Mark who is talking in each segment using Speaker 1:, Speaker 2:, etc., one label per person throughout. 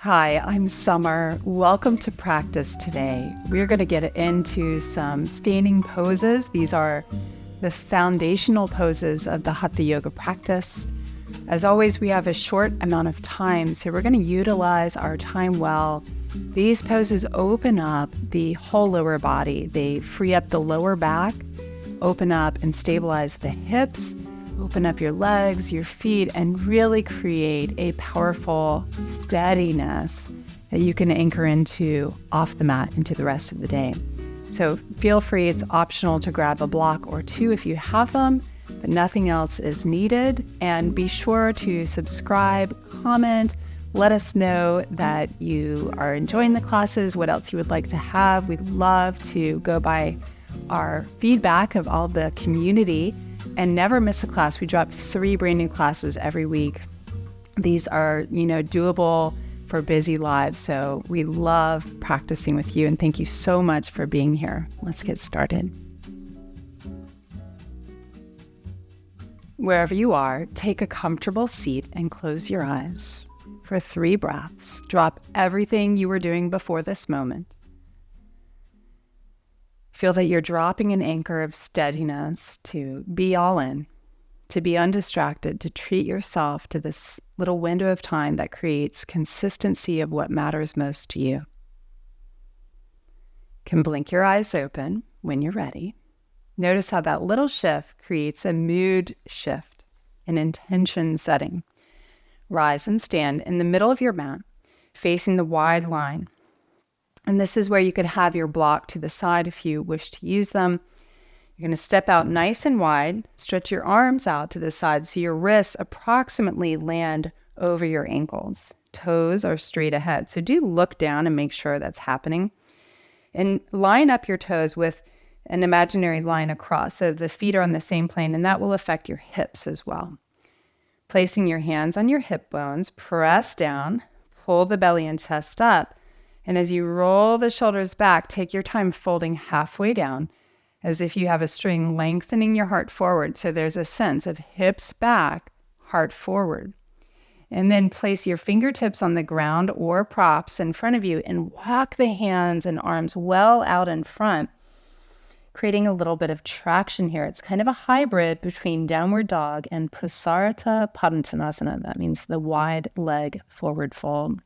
Speaker 1: Hi, I'm Summer. Welcome to practice today. We're going to get into some standing poses. These are the foundational poses of the Hatha yoga practice. As always, we have a short amount of time, so we're going to utilize our time well. These poses open up the whole lower body. They free up the lower back, open up and stabilize the hips, open up your legs, your feet, and really create a powerful steadiness that you can anchor into off the mat into the rest of the day. So feel free, it's optional to grab a block or two if you have them, but nothing else is needed. And be sure to subscribe, comment, let us know that you are enjoying the classes, what else you would like to have. We'd love to go by our feedback of all the community and never miss a class. We drop 3 brand new classes every week. These are, doable for busy lives. So we love practicing with you, and thank you so much for being here. Let's get started. Wherever you are, take a comfortable seat and close your eyes. For 3 breaths, drop everything you were doing before this moment. Feel that you're dropping an anchor of steadiness to be all in, to be undistracted, to treat yourself to this little window of time that creates consistency of what matters most to you. You can blink your eyes open when you're ready. Notice how that little shift creates a mood shift, an intention setting. Rise and stand in the middle of your mat, facing the wide line. And this is where you could have your block to the side if you wish to use them. You're going to step out nice and wide, stretch your arms out to the side so your wrists approximately land over your ankles. Toes are straight ahead. So do look down and make sure that's happening. And line up your toes with an imaginary line across so the feet are on the same plane, and that will affect your hips as well. Placing your hands on your hip bones, press down, pull the belly and chest up. And as you roll the shoulders back, take your time folding halfway down as if you have a string, lengthening your heart forward. So there's a sense of hips back, heart forward. And then place your fingertips on the ground or props in front of you and walk the hands and arms well out in front, creating a little bit of traction here. It's kind of a hybrid between downward dog and prasarita padottanasana. That means the wide leg forward fold.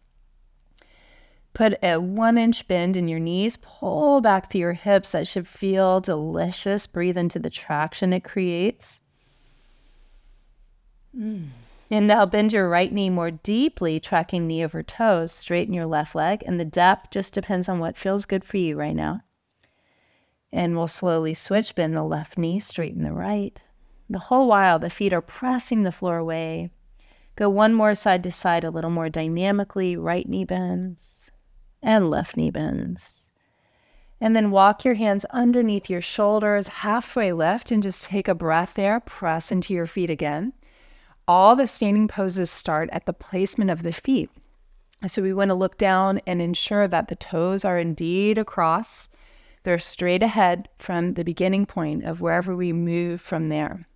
Speaker 1: Put a 1-inch bend in your knees, pull back through your hips. That should feel delicious. Breathe into the traction it creates. And now bend your right knee more deeply, tracking knee over toes. Straighten your left leg, and the depth just depends on what feels good for you right now. And we'll slowly switch, bend the left knee, straighten the right. The whole while, the feet are pressing the floor away. Go one more side to side, a little more dynamically. Right knee bends and left knee bends. And then walk your hands underneath your shoulders, halfway lift, and just take a breath there. Press into your feet again. All the standing poses start at the placement of the feet. So we want to look down and ensure that the toes are indeed across. They're straight ahead from the beginning point of wherever we move from there.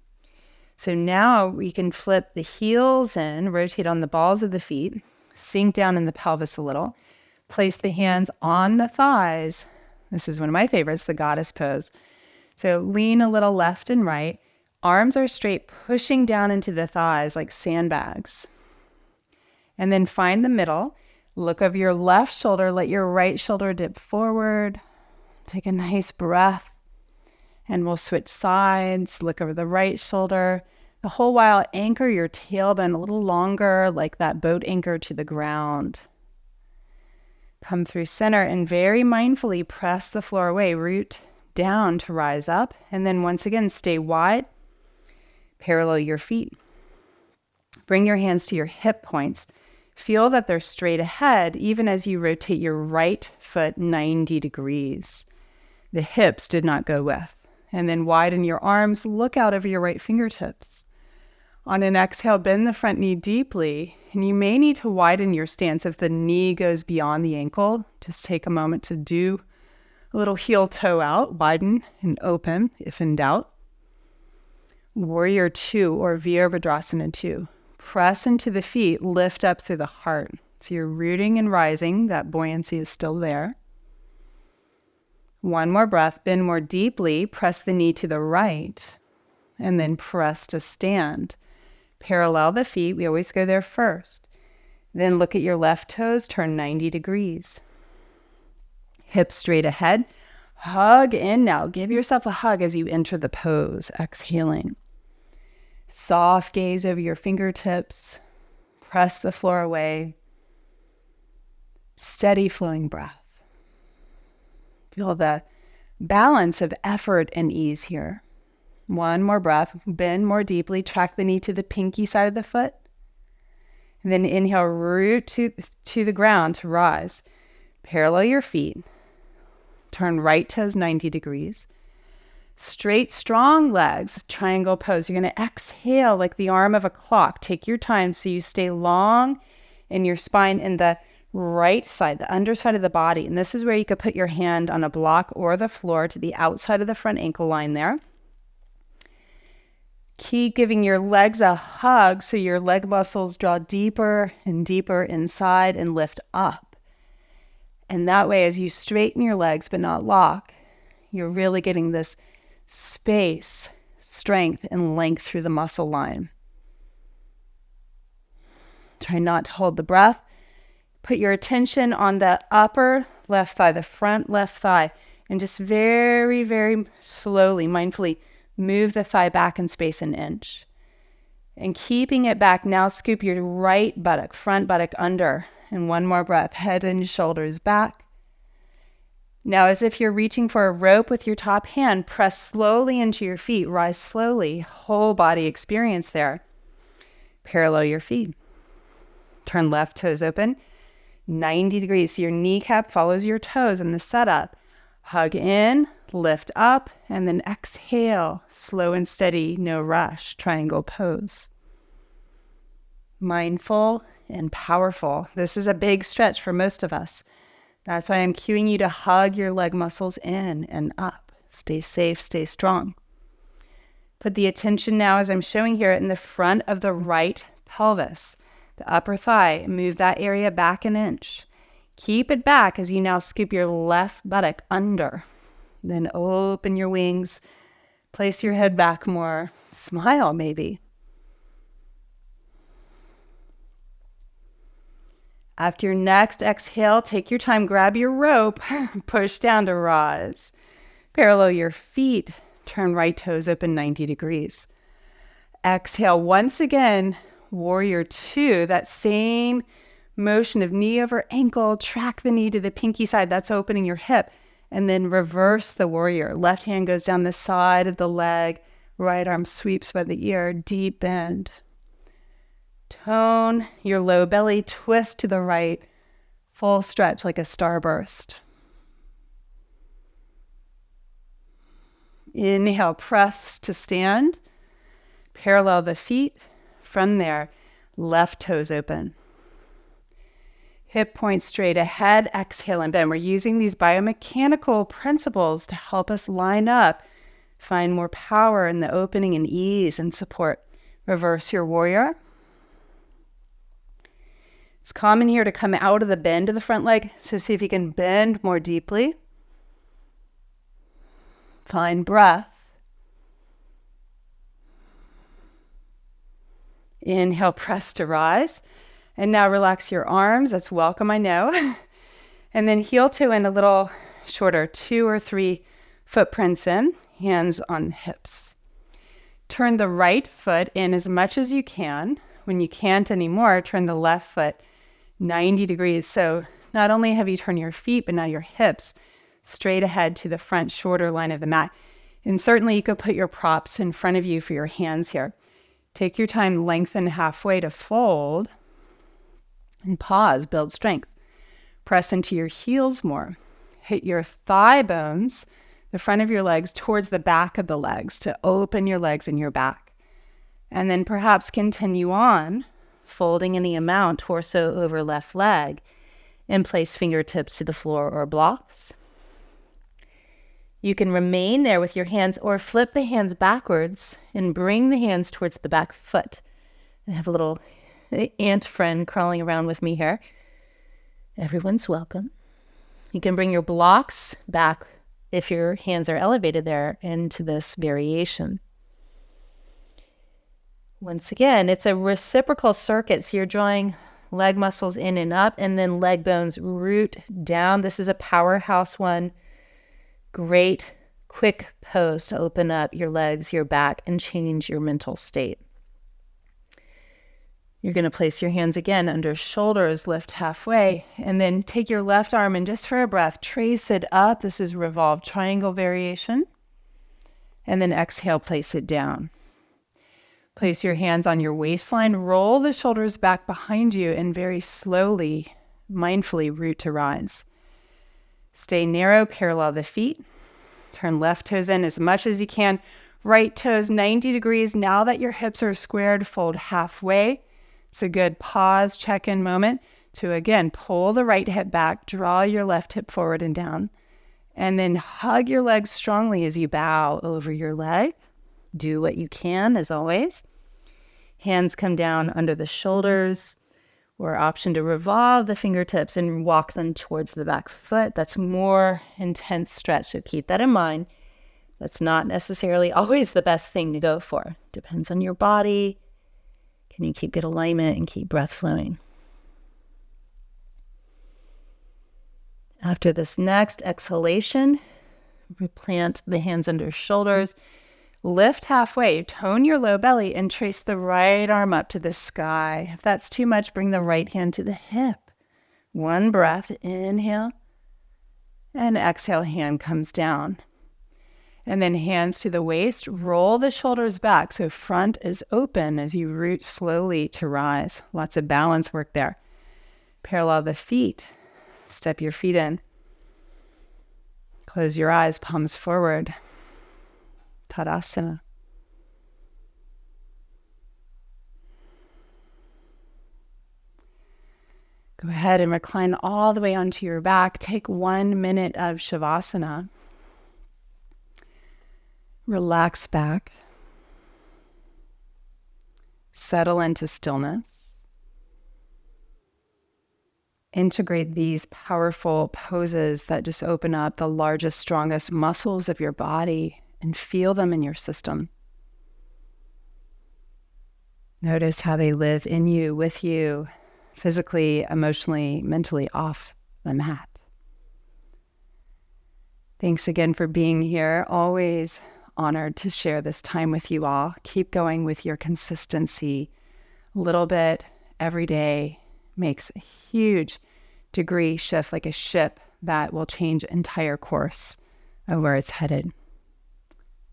Speaker 1: So now we can flip the heels in, rotate on the balls of the feet, sink down in the pelvis a little. Place the hands on the thighs. This is one of my favorites, the goddess pose. So lean a little left and right. Arms are straight, pushing down into the thighs like sandbags. And then find the middle. Look over your left shoulder. Let your right shoulder dip forward. Take a nice breath. And we'll switch sides. Look over the right shoulder. The whole while, anchor your tailbone a little longer, like that boat anchor to the ground. Come through center and very mindfully press the floor away. Root down to rise up. And then once again, stay wide. Parallel your feet. Bring your hands to your hip points. Feel that they're straight ahead, even as you rotate your right foot 90 degrees. The hips did not go with. And then widen your arms. Look out over your right fingertips. On an exhale, bend the front knee deeply, and you may need to widen your stance if the knee goes beyond the ankle. Just take a moment to do a little heel toe out, widen and open if in doubt. Warrior 2 or Virabhadrasana 2. Press into the feet, lift up through the heart.
Speaker 2: So you're rooting and rising. That buoyancy is still there. One more breath. Bend more deeply. Press the knee to the right. And then press to stand. Parallel the feet. We always go there first. Then look at your left toes. Turn 90 degrees. Hips straight ahead. Hug in now. Give yourself a hug as you enter the pose. Exhaling. Soft gaze over your fingertips. Press the floor away. Steady flowing breath. Feel the balance of effort and ease here. One more breath. Bend more deeply. Track the knee to the pinky side of the foot. And then inhale, root to the ground to rise. Parallel your feet. Turn right toes 90 degrees. Straight, strong legs, triangle pose. You're going to exhale like the arm of a clock. Take your time so you stay long in your spine in the right side, the underside of the body. And this is where you could put your hand on a block or the floor to the outside of the front ankle line there. Keep giving your legs a hug so your leg muscles draw deeper and deeper inside and lift up. And that way, as you straighten your legs but not lock, you're really getting this space, strength, and length through the muscle line. Try not to hold the breath. Put your attention on the upper left thigh, the front left thigh, and just very, very slowly, mindfully move the thigh back in space an inch. And keeping it back, now scoop your right buttock, front buttock under. And one more breath, head and shoulders back. Now, as if you're reaching for a rope with your top hand, press slowly into your feet, rise slowly, whole body experience there. Parallel your feet. Turn left toes open, 90 degrees. So your kneecap follows your toes in the setup. Hug in, lift up, and then exhale, slow and steady, no rush, triangle pose. Mindful and powerful. This is a big stretch for most of us. That's why I'm cueing you to hug your leg muscles in and up. Stay safe, stay strong. Put the attention now, as I'm showing here, in the front of the right pelvis, the upper thigh. Move that area back an inch. Keep it back as you now scoop your left buttock under. Then open your wings. Place your head back more. Smile maybe. After your next exhale, take your time, grab your rope, push down to rise. Parallel your feet, turn right toes open 90 degrees. Exhale once again, warrior two, that same motion of knee over ankle, track the knee to the pinky side, that's opening your hip. And then reverse the warrior. Left hand goes down the side of the leg, right arm sweeps by the ear, deep bend. Tone your low belly, twist to the right, full stretch like a starburst. Inhale, press to stand. Parallel the feet. From there, left toes open. Hip point straight ahead, exhale and bend. We're using these biomechanical principles to help us line up, find more power in the opening and ease and support. Reverse your warrior. It's common here to come out of the bend of the front leg, so see if you can bend more deeply. Find breath. Inhale, press to rise. And now relax your arms. That's welcome, I know. And then heel to in a little shorter, 2 or 3 footprints in, hands on hips. Turn the right foot in as much as you can. When you can't anymore, turn the left foot 90 degrees. So not only have you turned your feet, but now your hips straight ahead to the front, shorter line of the mat. And certainly you could put your props in front of you for your hands here. Take your time, lengthen halfway to fold, and pause, build strength. Press into your heels more. Hit your thigh bones, the front of your legs, towards the back of the legs to open your legs and your back. And then perhaps continue on, folding any amount, torso over left leg, and place fingertips to the floor or blocks. You can remain there with your hands or flip the hands backwards and bring the hands towards the back foot. I have a little ant friend crawling around with me here.
Speaker 1: Everyone's welcome. You can bring your blocks back if your hands are elevated there into this variation. Once again, it's a reciprocal circuit. So you're drawing leg muscles in and up, and then leg bones root down. This is a powerhouse one. Great, quick pose to open up your legs, your back, and change your mental state. You're going to place your hands again under shoulders, lift halfway, and then take your left arm and just for a breath, trace it up. This is revolved triangle variation. And then exhale, place it down. Place your hands on your waistline, roll the shoulders back behind you, and very slowly, mindfully root to rise. Stay narrow, parallel the feet. Turn left toes in as much as you can. Right toes 90 degrees. Now that your hips are squared, fold halfway. It's a good pause, check-in moment to, again, pull the right hip back, draw your left hip forward and down, and then hug your legs strongly as you bow over your leg. Do what you can, as always. Hands come down under the shoulders, or option to revolve the fingertips and walk them towards the back foot. That's more intense stretch, so keep that in mind. That's not necessarily always the best thing to go for. Depends on your body. Can you keep good alignment and keep breath flowing? After this next exhalation, replant the hands under shoulders. Lift halfway, tone your low belly, and trace the right arm up to the sky. If that's too much, bring the right hand to the hip. One breath, inhale, and exhale, hand comes down. And then hands to the waist, roll the shoulders back so front is open as you root slowly to rise. Lots of balance work there. Parallel the feet, step your feet in. Close your eyes, palms forward. Tadasana. Go ahead and recline all the way onto your back. Take 1 minute of Shavasana. Relax back. Settle into stillness. Integrate these powerful poses that just open up the largest, strongest muscles of your body and feel them in your system. Notice how they live in you, with you, physically, emotionally, mentally off the mat. Thanks again for being here. Always honored to share this time with you all. Keep going with your consistency. A little bit every day makes a huge degree shift, like a ship that will change entire course of where it's headed.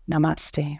Speaker 1: Namaste.